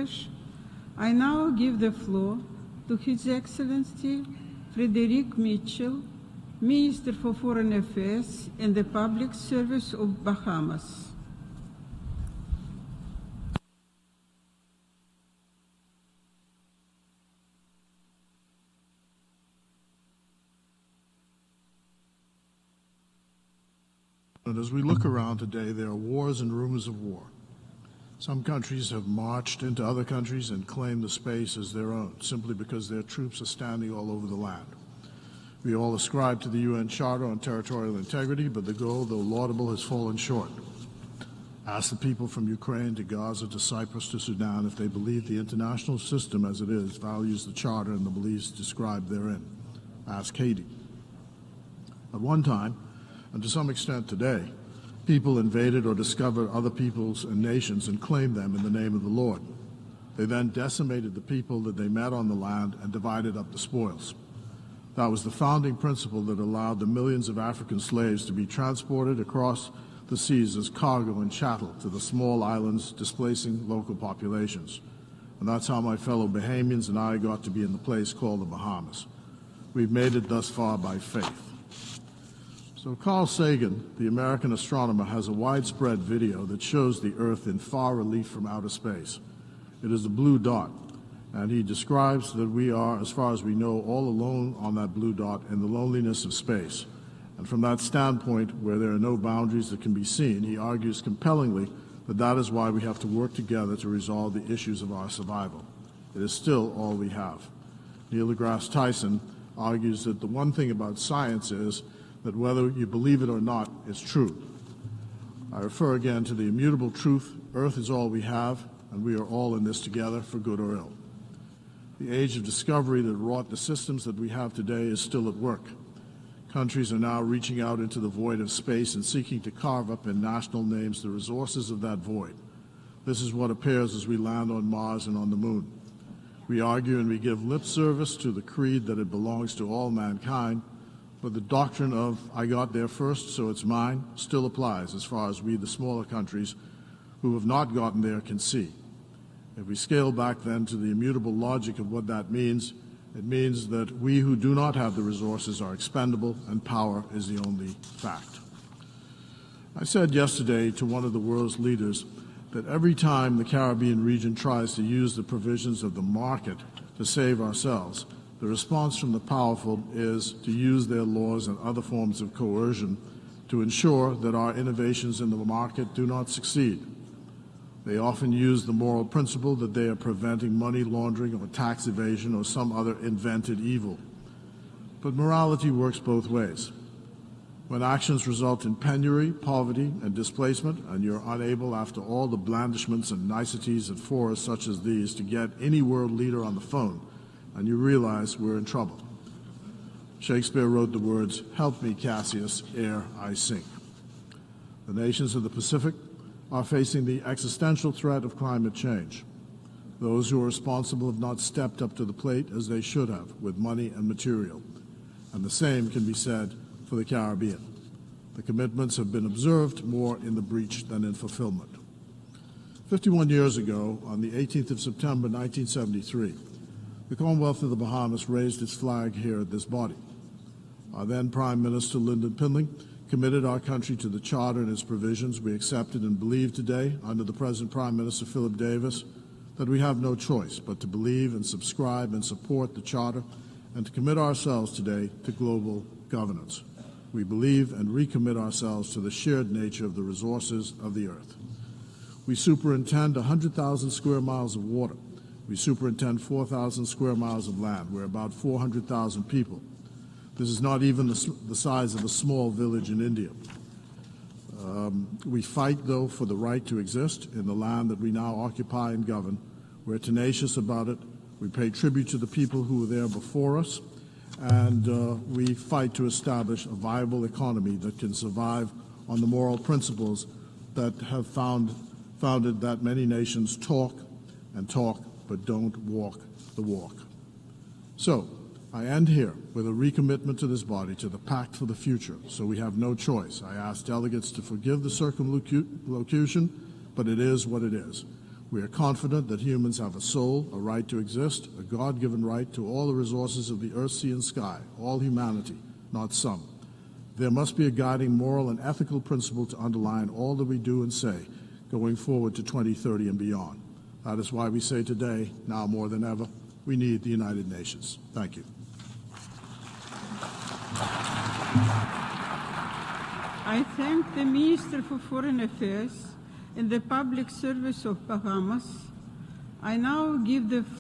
English. I now give the floor to His Excellency Frederick Mitchell, Minister for Foreign Affairs and the Public Service of Bahamas. And as we look around today, there are wars and rumors of war. Some countries have marched into other countries and claimed the space as their own, simply because their troops are standing all over the land. We all ascribe to the UN Charter on Territorial Integrity, but the goal, though laudable, has fallen short. Ask the people from Ukraine to Gaza to Cyprus to Sudan if they believe the international system as it is values the Charter and the beliefs described therein. Ask Haiti. At one time, and to some extent today, people invaded or discovered other peoples and nations and claimed them in the name of the Lord. They then decimated the people that they met on the land and divided up the spoils. That was the founding principle that allowed the millions of African slaves to be transported across the seas as cargo and chattel to the small islands, displacing local populations. And that's how my fellow Bahamians and I got to be in the place called the Bahamas. We've made it thus far by faith. So Carl Sagan, the American astronomer, has a widespread video that shows the Earth in far relief from outer space. It is a blue dot, and he describes that we are, as far as we know, all alone on that blue dot in the loneliness of space. And from that standpoint, where there are no boundaries that can be seen, he argues compellingly that that is why we have to work together to resolve the issues of our survival. It is still all we have. Neil deGrasse Tyson argues that the one thing about science is that whether you believe it or not, it's true. I refer again to the immutable truth: Earth is all we have, and we are all in this together, for good or ill. The age of discovery that wrought the systems that we have today is still at work. Countries are now reaching out into the void of space and seeking to carve up in national names the resources of that void. This is what appears as we land on Mars and on the Moon. We argue and we give lip service to the creed that it belongs to all mankind, but the doctrine of "I got there first, so it's mine" still applies as far as we, the smaller countries who have not gotten there, can see. If we scale back then to the immutable logic of what that means, it means that we who do not have the resources are expendable, and power is the only fact. I said yesterday to one of the world's leaders that every time the Caribbean region tries to use the provisions of the market to save ourselves, the response from the powerful is to use their laws and other forms of coercion to ensure that our innovations in the market do not succeed. They often use the moral principle that they are preventing money laundering or tax evasion or some other invented evil. But morality works both ways. When actions result in penury, poverty, and displacement, and you're unable, after all the blandishments and niceties of forums such as these, to get any world leader on the phone, and you realize we're in trouble. Shakespeare wrote the words, "Help me, Cassius, ere I sink." The nations of the Pacific are facing the existential threat of climate change. Those who are responsible have not stepped up to the plate as they should have, with money and material. And the same can be said for the Caribbean. The commitments have been observed more in the breach than in fulfillment. 51 years ago, on the 18th of September 1973, the Commonwealth of the Bahamas raised its flag here at this body. Our then Prime Minister, Lyndon Pindling, committed our country to the Charter and its provisions. We accepted and believe today, under the present Prime Minister, Philip Davis, that we have no choice but to believe and subscribe and support the Charter and to commit ourselves today to global governance. We believe and recommit ourselves to the shared nature of the resources of the Earth. We superintend 100,000 square miles of water. We superintend 4,000 square miles of land. We're about 400,000 people. This is not even the size of a small village in India. We fight, though, for the right to exist in the land that we now occupy and govern. We're tenacious about it. We pay tribute to the people who were there before us, and we fight to establish a viable economy that can survive on the moral principles that have founded that many nations talk and talk but don't walk the walk. So, I end here with a recommitment to this body to the Pact for the Future, so we have no choice. I ask delegates to forgive the circumlocution, but it is what it is. We are confident that humans have a soul, a right to exist, a God-given right to all the resources of the earth, sea, and sky, all humanity, not some. There must be a guiding moral and ethical principle to underline all that we do and say going forward to 2030 and beyond. That is why we say today, now more than ever, we need the United Nations. Thank you. I thank the Minister for Foreign Affairs and the Public Service of Bahamas. I now give the